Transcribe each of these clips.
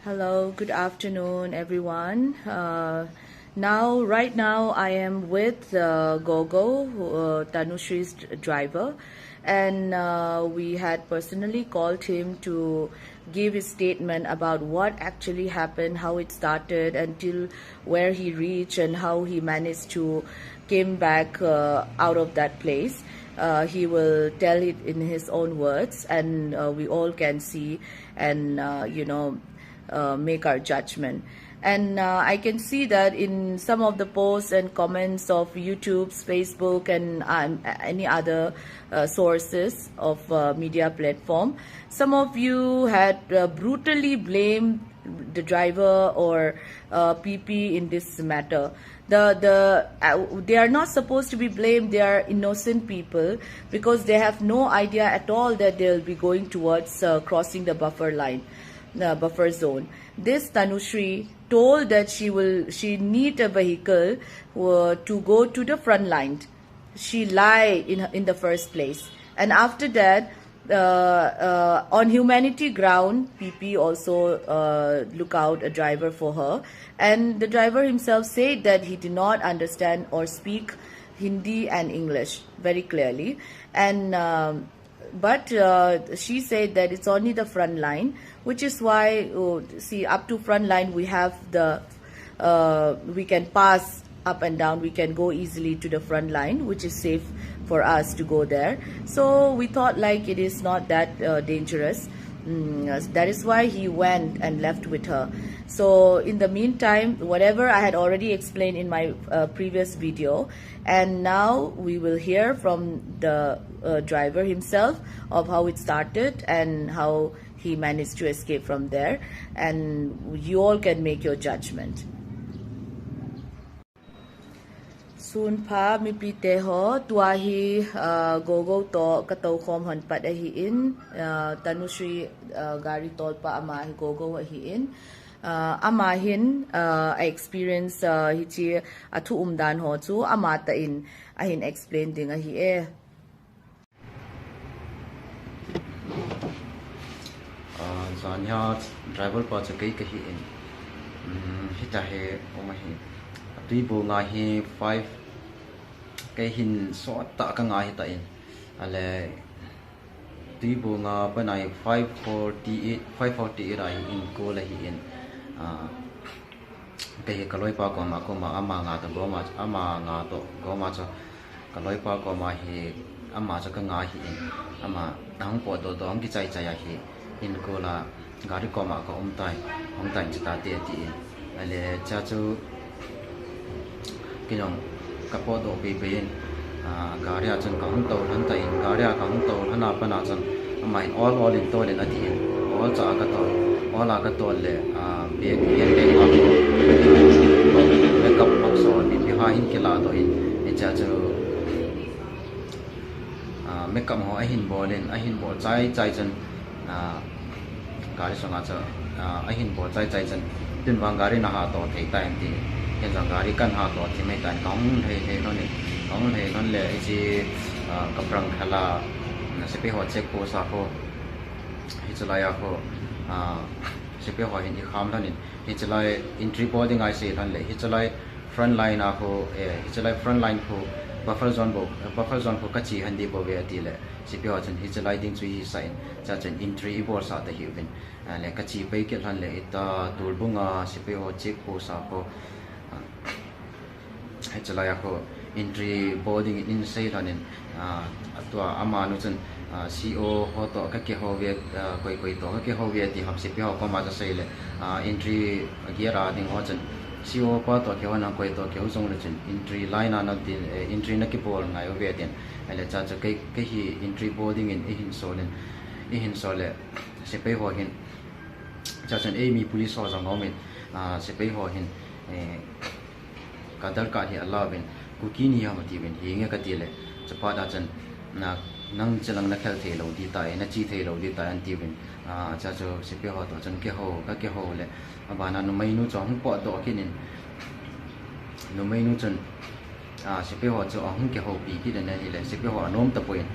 Hello, good afternoon, everyone. Right now, I am with Gogo, Tanushri's driver, and we had personally called him to give his statement about what actually happened, how it started, until where he reached, and how he managed to came back out of that place. He will tell it in his own words, and we all can see and make our judgment. And I can see that in some of the posts and comments of YouTube's, Facebook, and any other sources of media platform, some of you had brutally blamed the driver or PP in this matter. They are not supposed to be blamed. They are innocent people because they have no idea at all that they'll be going towards crossing the buffer line, the buffer zone. This Tanushri told that she need a vehicle to go to the front line. She lied in the first place, and after that, on humanity ground, PP also look out a driver for her, and the driver himself said that he did not understand or speak Hindi and English very clearly, and but she said that it's only the front line, which is why see, up to front line we have the we can pass up and down, we can go easily to the front line, which is safe for us to go there. So we thought like it is not that dangerous. That is why he went and left with her. So in the meantime, whatever I had already explained in my previous video, and now we will hear from the driver himself of how it started and how he managed to escape from there, and you all can make your judgment. Soon pa mi pite ho tuahi gogo to kataw kom han pat ahi in Tanushri gari tol pa ama hi gogo ahi in amahin I experience hichi atu umdan ho chu amata in ahin explain ding ahi e zanya driver pa cha kai kahi in hita he omahi tui bo nga hi 5 cái hình số tạ cái ngày hiện tại là tuy bộ nga bên này 548 này in cô là hiện cái lối pa có mà ama nga to go mà ama nga to go mà cho cái lối pa có mà hi ama cho cái ngày hiện ama đang bộ đồ đồ cái chạy chạy hi in cô là gari có mà có ông tài chỉ ta tiền thì là cha chú cái dòng kapo do BBN garia chân ka hung to han tai garia ka hung to hana pana chân mai all in to len ati all cha ka to all ka to le be makeup box on in behind kila to in cha chu makeup ho a hin bo chai chân gari songa cha a hin bo chai chân tin wang gari na ha to thei ta ti hiện giờ gari kan ha to thì mấy cái cong hay nó lệ gì cặp răng hay là sẽ bị họ check cô sa cô hiện giờ lại cô sẽ bị họ hiện khám thôi hiện giờ lại entry boarding ai sẽ thôi lệ hiện giờ lại front line cô hiện giờ lại front line cô buffer zone cô cái gì hành đi bảo vệ thì lệ sẽ bị họ chân hiện giờ lại định chú ý sai cho chân entry board sa thì hiểu bên lệ cái gì bây giờ thôi lệ ta tool bunga sẽ bị họ check cô sa cô hay cho lại ako entry boarding in say thanin atwa ama nu chen CO ho to ka ke ho ve koi to ka ke ho ve ti hap se pe ho ko ma ja sei le entry gira ding ho chen CO pa to ke ho na koi to ke ho song le chen entry line na din entry na ki bol ngai ve den ale cha cha ke hi entry boarding in hin so le se pe ho hin cha chen mi police ho jang ho min se pe ho hin kadar ka hi Allah ben kukini ya mati ben hinge ka tile chapa da chan na nang chalang na khel the lo di tai na chi the lo di tai an ti ben cha cho se pe ho to chan ke ho le abana no mai nu chong po do kinin no mai nu chan se pe ho cho hung ke ho pi ki de na hi le se pe ho anom ta poin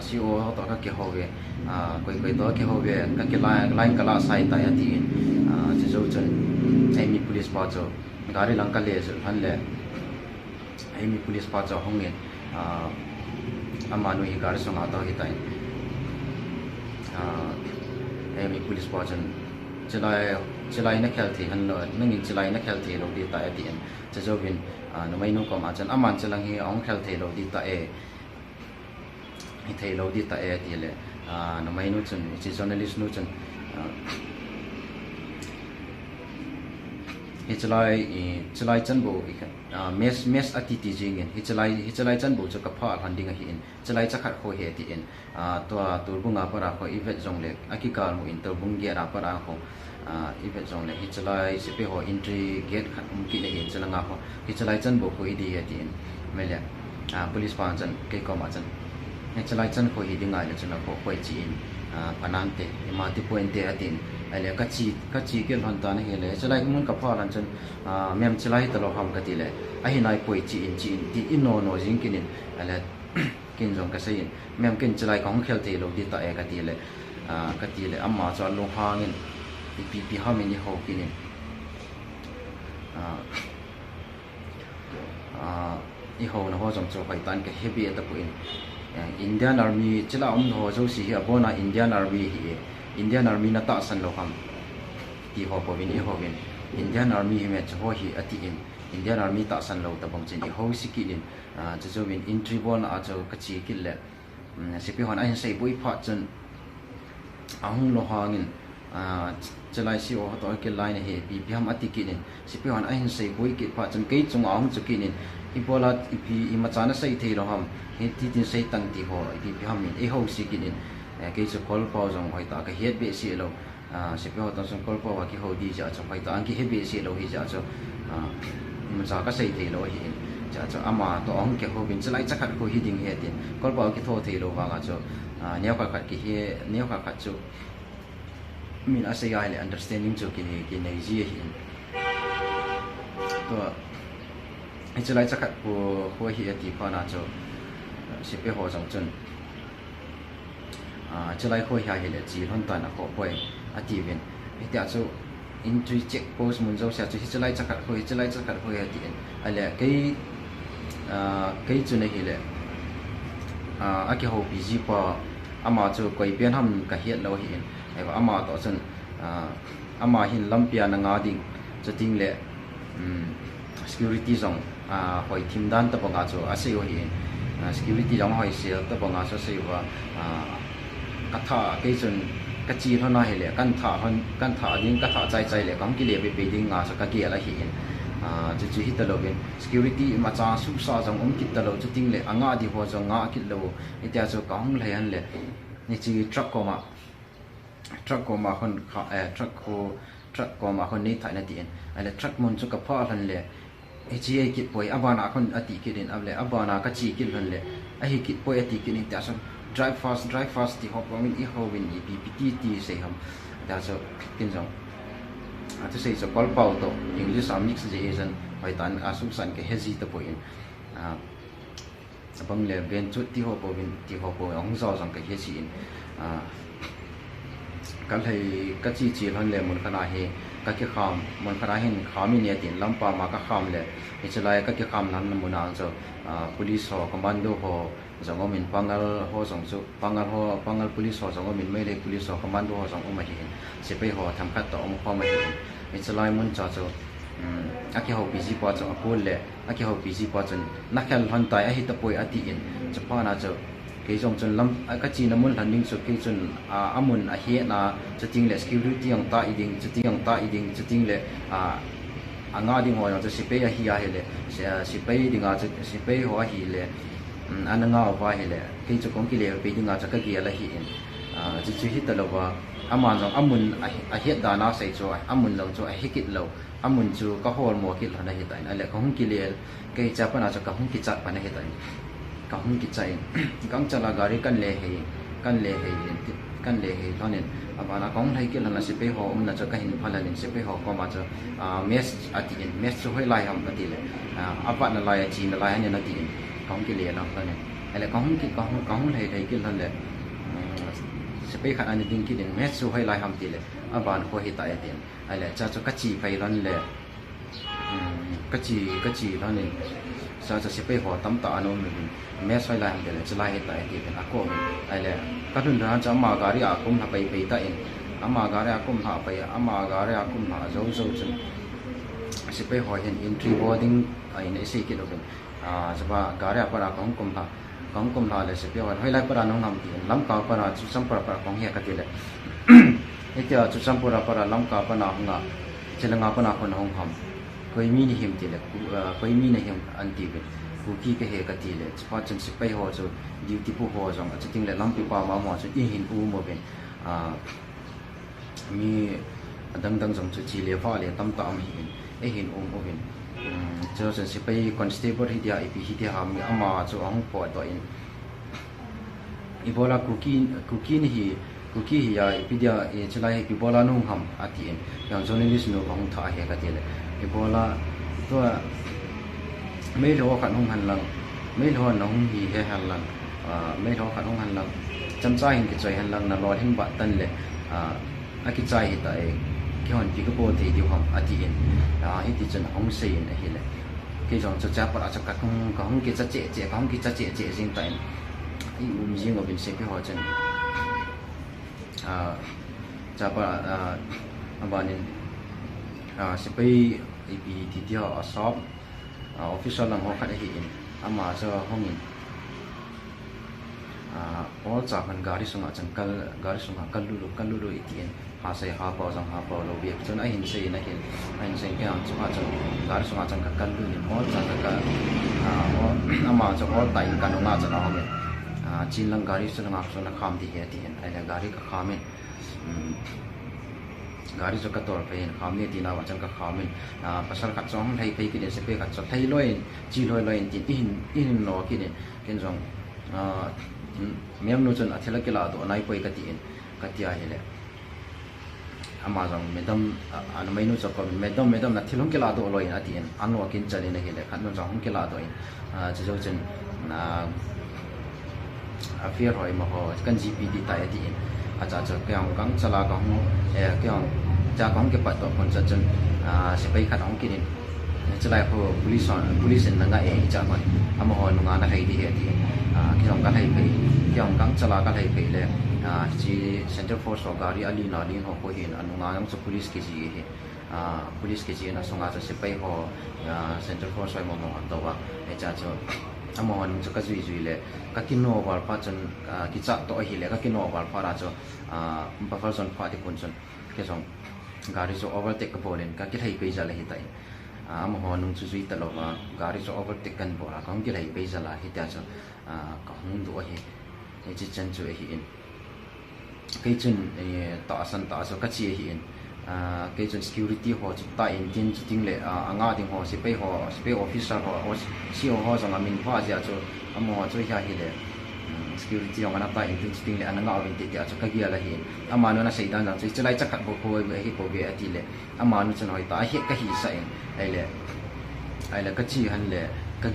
CO ho to ka ke ho ve koi to ke ho ve ka ke line ka la sai tai ati zo chun Amy police pa cho gari lang ka le zo han le Amy police pa cho hongin amanu hi gari songa ta hi tai Amy police pa chun chilai na khel thi han lo nangin chilai na khel thi lo di ta ati en cho vin no mai no ko ma chan aman chalang hi ong khel thi lo di ta e hi thei lo di ta e ti le no mai no chun chi journalist no chun hi chilai chan bo mes atiti jing in hi chilai chan bo chu ka pha handing a hi in chilai chakhat kho he ti in to turbunga para kho event jong le akikal mu in turbung ge ra para kho event jong le hi chilai sipe ho entry gate khat ki le in chalanga ho hi chilai chan bo kho i di he ti in mele police pa chan ke ko ma chan hi chilai chan kho hi dinga le chan kho khoi chi in panante imati point te atin ale kachi ke lon ta na he le chalai mun ka pha lan chan mem chilai ta lo ham ka ti le a hi nai poi chi in ti in no jing kin in ale kin jong ka sai in mem kin chilai kong khel te lo di ta e ka ti le amma cha lo hangin pi ha min ni ho kin in i ho na ho jong cho pai tan ke heavy ta pu in Indian Army chila ho zo si hi abona Indian Army hi Indian Army na ta san lo ham ti ho po vin i ho vin Indian Army hi me cho hi ati in Indian Army ta san lo ta bang chen i ho si ki din cho zo vin in tribun a cho ka chi ki le si pi hon ai sei bui pha chen ahung lo hangin chalai si o to ke line he pi pi ham ati ki din si pi hon ai sei bui ki pha chen ke chung ahung chu ki din ipola ipi imachana sei thei lo ham he ti tin sei tang ti ho ipi pi ham in e ho si ki din ke chu kol pa jong hoi ta ka het be si lo si pe ho ta jong kol pa wa ki ho di ja chu hoi ta an ki he be si lo hi ja chu ma cha ka sei thei lo hi ja chu ama to ong ke ho bin chalai chakhat ko hi ding he tin kol pa ki tho thei lo wa ga chu neo ka khat ki he neo ka khat chu min a sei ai le understanding chu ki nei ji hi to ai chalai chakhat ko ho hi ati pa na chu si pe ho jong chun chalai khoi ha hele chi hon ta na ko poi ati vin ita chu entry check post mun zo sia chu chalai chakhat khoi ati ale kai chu ne hele aki ho busy pa ama chu koi pian ham ka hiat lo hi ai wa ama to chun ama hin lampia na nga ding chating le security zong hoi thim dan ta banga chu ase yo hi security jong hoi sel ta banga so se wa katha ke chun ka chi thona hele kan tha ding ka tha chai le kam ki le be ding nga so ka ki ala hi chu hi ta lo ben security ma cha su sa jong kit ta lo chu ting le anga di ho jong nga kit lo itia chu kaung le han le ni chi truck ko ma hon truck ko ma hon ni thai na ti en ale truck mun chu ka pha han le HGA kit poi abana kon ati kidin able abana ka chi kil han le a hi kit poi ati kinin ta so drive fast ti hop min I ho win I PPT sei ham da so kin jong to sei so call pau to English mix je asian pai tan asum san ke hezi ta poi bang le ben chu ti ho po win ti ho po ong zo jong ke hezi in kal thei ka chi han le mun khana he ka ki kham mun khana hin khami ne tin lampa ma ka kham le ichalai ka ki kham nan muna so police ho commando ho jong min pangal ho jong chu pangal police ho jong min mai le police ho commando ho jong ma hi se pe ho tham khat to om kho ma hi ichalai mun cha chu aki ho busy pa chu apol le aki ho busy pa chu na khel han tai a hi ta poi ati in chapa na chu ke jong chun lam ka chi na mun handing chu ke chun amun a he na chating le security ang ta iding chating le anga ding ho na chu sipe a hi a hele sipe dinga chu sipe ho a hi le ananga wa hi le ke chu kong ki le pe dinga cha ka ki ala hi in chu hi ta lo wa aman jong amun a he da na sei chu amun lo chu a hi kit lo amun chu ka hol mo kit hana hi ta ale kong ki le ke cha pa na chu ka hong ki cha pa na hi ta ka hung ki chai kang chala gari kan le he thonin abana kong thai ke lana sipe ho na cha ka hin phalalin sipe ho ko ma cha mes ati in mes chu hoi lai ham ati le apa na lai chi na lai ne na ti kong ki le na thane ale kong ki kong lai thai ke lan le sipe ไปขันอันดิ้งกินแม่สู้ให้ลายทำตีเลยบานโคหิตายเตียนไอ้แหละจะกัจจีไปรันเลยกัจจีรันเลยจะสิไปหัวตั้มตาโน้มเลยแม่สู้ให้ลายทำตีเลยจะลายหิตายเตียนอากูไอ้แหละก็ถึงร้านจะมาการีอากุมหาไปตาเองมาการีอากุมหาไปมาการีอากุมหาเจ้าจนสิไปหัวเห็น entry boarding ไอ้ในสิ่งที่เราเป็นจะว่าการีอาปราของกุมหาเลยสิไปหัวให้ลายปราน้องทำตีล้ำกาปราจุดสัมปราของเฮียกันตีเลยitu cucam pura lam ka pana hunga chelenga pana kon hong ham koi mi ni him tile koi mi na him anti be ku ki ke he ka tile chpa chen si pai ho chu duty pu ho jong a chiting le lam pi pa ma chu i hin u mo ben mi dang jong chu chi le fa le tam ta am hi e hin mo ben cho chen si pai constable hi dia ipi hi dia ha mi ama chu ang po to in ibola kuki ni hi kuki ya ipidia chelai ibola nung ham atien yang journalist no bang tha he ka tele ibola to me lo khan hung han lang me lo nong hi he han lang me lo khan hung han lang cham cha hin ki choi han lang na lo hin ba tan le a ki chai hi ta e ki hon ki ko bo te di ham atien hi ti chen hong se in hi le ki jong cha pa a cha ka hong ki cha che hong ki cha che jing ta i jing of in se ki ho chen Japa abanin sepai ibi titia asap official lang ho kada hiin ama sa hongin all chakan gari sunga changkal gari sunga kalulu itien ha sai ha pa lo bi chon ai hin sei na hin ai sei kya chuma chon gari sunga changkal kallu ni all changka ama cha all tai kanunga cha na hongin chin lang gari sunga chona kham di he tien ai la gari ka khamin gari jo ka tor pe kham ne tina wa chang ka khamin pasal khat chong thai pe ki ne se pe khat cho thai loi chi loi tin in no ki ne ken jong mem no chon athela ke la do nai poi ka tin ka tia hele ama jong medam an mai no cho ko medam na thilong ke la do loi na tin an wa kin chali na hele khat no jong ke la do in chi jo chen affair hoi ma ho kan gpd ta ti acha kyang kang chala kang kyang cha kang ke pat to kon cha chen se pai khat ong kin chalai ho police na nga e cha man am ho nu nga na hai di he ti kyang ka hai pai kyang kang chala ka hai pai le chi center force of gari ali na lin ho ko hin anu nga yang so police ke ji he police ke ji na so nga se pai ho center force mo to wa e cha cho amon chu ka zui le ka kino wal pa chon ki cha to hi le ka kino wal pa ra cho pa fa son pa ti kun chon ke song gari so overtake ka bolen ka ki thai pe ja le hi tai amon nung chu zui ta lo ma gari so overtake kan bo ra kang ki thai pe ja la hi ta cho ka hung do hi e chi chen chu hi in ke chun ta so ka chi hi in cái chuyện security họ chỉ tại in tin lệ anga tiếng họ sẽ pay officer họ CEO họ rằng là mình hoa giờ cho họ cho nhà hi lệ security họ ngana tại in tin lệ anh ngao bên tiệt cho cái kia là hiện ama nó sẽ đang rằng chỉ lại chắc khát bộ khôi về hi bộ về ti lệ ama nó cho nói ta hiện cái hi sai ai là cái chi hắn lệ cái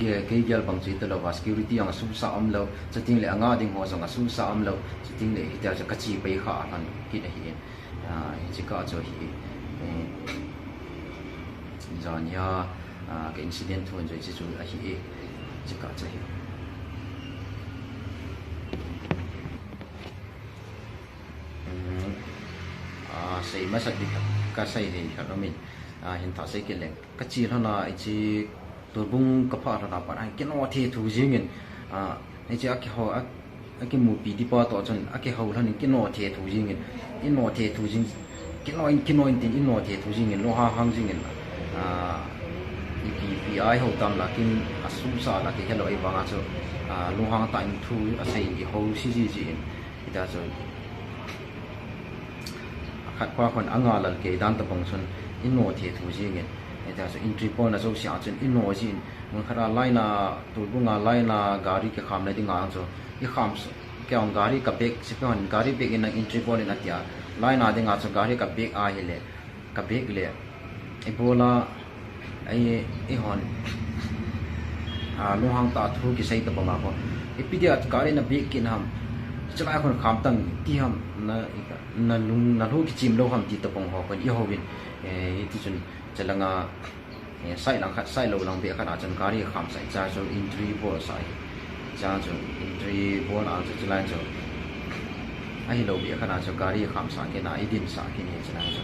kia bằng chỉ từ là security họ sum sa lâu cho tin lệ anga tiếng họ rằng là sum sa lâu cho tin lệ thì cho cái chi bay khá hắn kia là hiện chỉ có cho hi giờ nhớ cái incident thôi rồi chỉ chú là hi chỉ có cho hi say mà sát đi cái say thì cái đó mình hiện tại say cái lệnh cái chi nó là chỉ tôi bung cái part là bạn cái nó thì thu riêng mình này chỉ cái mù bị đi bao tổ chân cái hậu là cái nó thì thu riêng mình cái nó thì thu riêng cái nó tin nó thì thu riêng mình lo hang riêng mình EPI hậu tam là cái sum sa là cái loại bằng cho lo hang tại thu say cái hậu gì thì ta cho khát qua phần ăn ngà là cái đan tập bằng chân in nó thì thu riêng mình ta cho entry point là số xả chân in nó gì mình khát lại là tụi bung lại là gari cái khám này thì ngang cho cái khám cái ông gari cái bag sẽ phải hành gari bag in entry point này tiệt lại là thì ngang cho gari cái bag ai hele cái bag le ebola ai hòn lu hang ta thu cái say tập bằng nào cái pdia gari na bag kin ham จะไอ้คนขามตั้งที่ห้ามนั่นลูกจิมโลห้ามที่ตะปงหอคนอีหอวินที่จนจะลังใส่หลังใส่โลหลังเบียขนาดจนการีขามใส่จ้าจะอินทรีบัวใส่จ้าจะอินทรีบัวน่าจะไล่จะไอ้โลเบียขนาดจะการีขามใส่กันน่ะไอ้ดินใส่กันเนี่ยจะไล่จะ